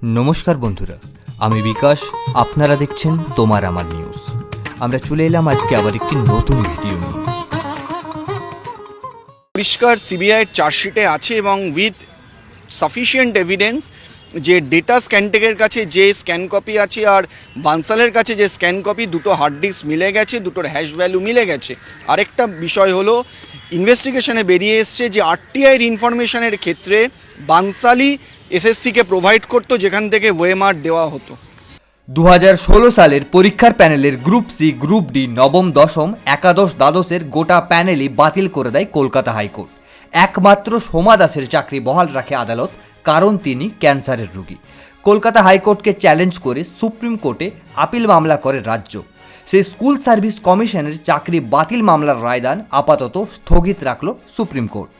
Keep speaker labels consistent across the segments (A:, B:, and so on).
A: নমস্কার বন্ধুরা, আমি বিকাশ। আপনারা দেখছেন তোমার আমার নিউজ। আমরা চলে এলাম আজকে আবার একটি নতুন ভিডিও নিয়ে।
B: পরিষ্কার সিবিআইয়ের চার্জশিটে আছে এবং উইথ সাফিসিয়েন্ট এভিডেন্স যে ডেটা স্ক্যানটেকের কাছে যে স্ক্যান কপি আছে আর বানসালের কাছে যে স্ক্যান কপি, দুটো হার্ড ডিস্ক মিলে গেছে, দুটোর হ্যাশ ভ্যালু মিলে গেছে। আরেকটা বিষয় হলো ইনভেস্টিগেশনে বেরিয়ে এসছে যে আরটিআইয়ের ইনফরমেশনের ক্ষেত্রে বানসালই এসএসসিকে প্রোভাইড করতো, যেখান থেকে ওয়েমার দেওয়া হতো।
A: 2016 সালের পরীক্ষার প্যানেলের গ্রুপ সি, গ্রুপ ডি, নবম, দশম, একাদশ, দ্বাদশের গোটা প্যানেলই বাতিল করে দেয় কলকাতা হাইকোর্ট। একমাত্র সোমা দাসের চাকরি বহাল রাখে আদালত, কারণ তিনি ক্যান্সারের রোগী। কলকাতা হাইকোর্টকে চ্যালেঞ্জ করে সুপ্রিম কোর্টে আপিল মামলা করে রাজ্য। সেই স্কুল সার্ভিস কমিশনের চাকরি বাতিল মামলার রায়দান আপাতত স্থগিত রাখল সুপ্রিম কোর্ট।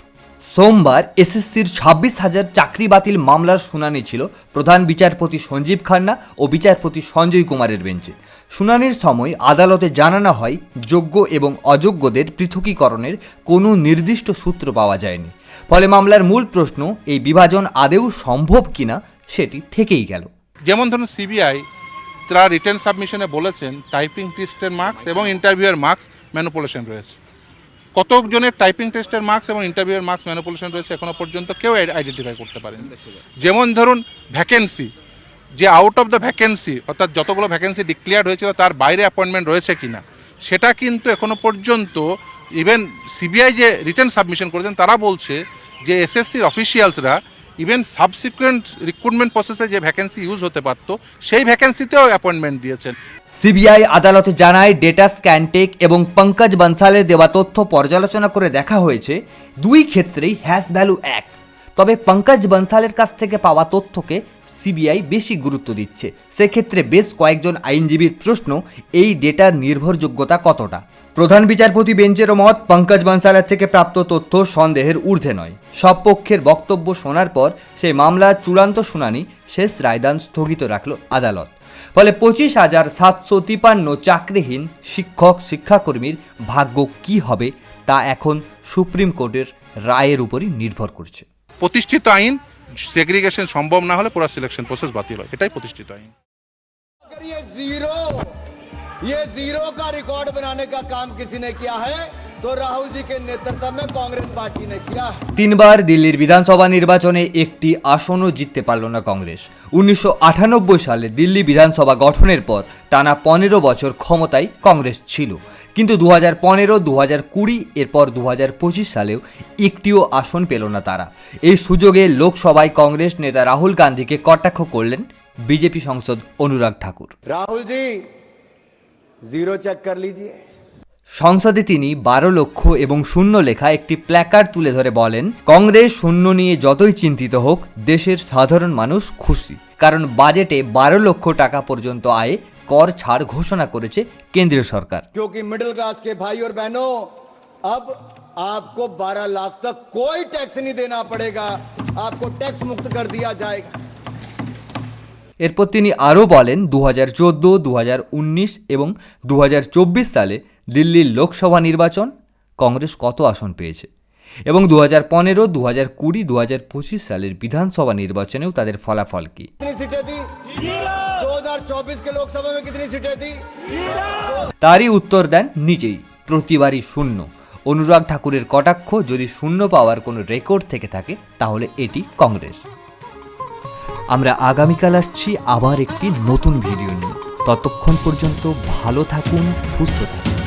A: সোমবার এসএসসির 26,000 চাকরি বাতিল মামলার শুনানি ছিল প্রধান বিচারপতি সঞ্জীব খান্না ও বিচারপতি সঞ্জয় কুমারের বেঞ্চে। শুনানির সময় আদালতে জানানো হয়, যোগ্য এবং অযোগ্যদের পৃথকীকরণের কোনো নির্দিষ্ট সূত্র পাওয়া যায়নি। ফলে মামলার মূল প্রশ্ন, এই বিভাজন আদৌ সম্ভব কিনা সেটি থেকেই গেল।
C: যেমন ধরুন সিবিআই তারা রিটেন সাবমিশনে বলেছেন টাইপিং টেস্টের মার্কস এবং ইন্টারভিউয়ের মার্কস ম্যানিপুলেশন রয়েছে। কতজনের টাইপিং টেস্টের মার্কস এবং ইন্টারভিউয়ের মার্কস ম্যানিপুলেশন রয়েছে এখনো পর্যন্ত কেউ আইডেন্টিফাই করতে পারেনি। যেমন ধরুন ভ্যাকেন্সি, যে আউট অফ দ্য ভ্যাকেন্সি অর্থাৎ যতগুলো ভ্যাকেন্সি ডিক্লেয়ার হয়েছিল তার বাইরে অ্যাপয়েন্টমেন্ট রয়েছে কিনা সেটা কিন্তু এখনো পর্যন্ত ইভেন সিবিআই যে রিটেন সাবমিশন করেছেন তারা বলছে যে এসএসসির অফিসিয়ালসরা ইভেন সাবসিকুয়েন্ট রিক্রুটমেন্ট প্রসেসে যে ভ্যাকেন্সি ইউজ হতে পারতো সেই ভ্যাকেন্সিতেও অ্যাপয়েন্টমেন্ট দিয়েছেন।
A: সিবিআই আদালতে জানায়, ডেটা স্ক্যানটেক এবং পঙ্কজ বানসালের দেওয়া তথ্য পর্যালোচনা করে দেখা হয়েছে দুই ক্ষেত্রেই হ্যাশ ভ্যালু এক। তবে পঙ্কজ বানসালের কাছ থেকে পাওয়া তথ্যকে সিবিআই বেশি গুরুত্ব দিচ্ছে। সেক্ষেত্রে বেশ কয়েকজন আইনজীবীর প্রশ্ন, এই ডেটার নির্ভরযোগ্যতা কতটা? প্রধান বিচারপতি বেঞ্চেরও মত, পঙ্কজ বানসালের থেকে প্রাপ্ত তথ্য সন্দেহের ঊর্ধ্বে নয়। সব পক্ষের বক্তব্য শোনার পর সেই মামলার চূড়ান্ত শুনানি শেষ রায়দান স্থগিত রাখল আদালত। ফলে 25,753 চাকরিহীন শিক্ষক শিক্ষাকর্মীর ভাগ্য কি হবে তা এখন সুপ্রিম কোর্টের রায়ের উপরই নির্ভর করছে।
C: প্রতিষ্ঠিত আইন, সেগ্রিগেশন সম্ভব না হলে পুরো সিলেকশন প্রসেস বাতিল হয়, এটাই প্রতিষ্ঠিত আইন।
D: ये जीरो का रिकॉर्ड बनाने का काम किसी ने किया है तो राहुल जी के नेतृत्व में कांग्रेस पार्टी ने किया है।
A: 3 বার দিল্লির বিধানসভা নির্বাচনে একটি আসনও জিততে পারল না কংগ্রেস। 1998 সালে দিল্লি বিধানসভা গঠনের পর টানা 15 বছর ক্ষমতায় কংগ্রেস ছিল, কিন্তু 2015, 2020 এরপর 2025 সালেও একটিও আসন পেল না তারা। এই সুযোগে লোকসভায় কংগ্রেস নেতা রাহুল গান্ধীকে কটাক্ষ করলেন বিজেপি সাংসদ অনুরাগ ঠাকুর।
D: राहुल जी जीरो चेक कर लीजिए।
A: সংসদে তিনি 12 লক্ষ এবং শূন্য লেখা একটি প্ল্যাকার্ড তুলে ধরে বলেন, কংগ্রেস শূন্য নিয়ে যতই চিন্তিত হোক, দেশের সাধারণ মানুষ খুশি, কারণ বাজেটে 12 লক্ষ টাকা পর্যন্ত আয়ে কর ছাড় ঘোষণা করেছে কেন্দ্রীয় সরকার।
D: क्योंकि मिडिल क्लास के भाई और बहनों, अब आपको 12 लाख तक कोई टैक्स नहीं देना पड़ेगा, आपको टैक्स मुक्त कर दिया जाएगा।
A: এরপর তিনি আরও বলেন, 2014, 2019 এবং 2024 সালে দিল্লির লোকসভা নির্বাচন কংগ্রেস কত আসন পেয়েছে এবং 2015, 2020, 2025 সালের বিধানসভা নির্বাচনেও তাদের ফলাফল কি।
D: कितनी सीटें दी? 2024 के लोकसभा में कितनी सीटें दी?
A: তারই উত্তর দেন নিজেই, প্রতিবারই শূন্য। অনুরাগ ঠাকুরের কটাক্ষ, যদি শূন্য পাওয়ার কোনো রেকর্ড থেকে থাকে তাহলে এটি কংগ্রেস। আমরা আগামীকাল আসছি আবার একটি নতুন ভিডিও নিয়ে। ততক্ষণ পর্যন্ত ভালো থাকুন, সুস্থ থাকুন।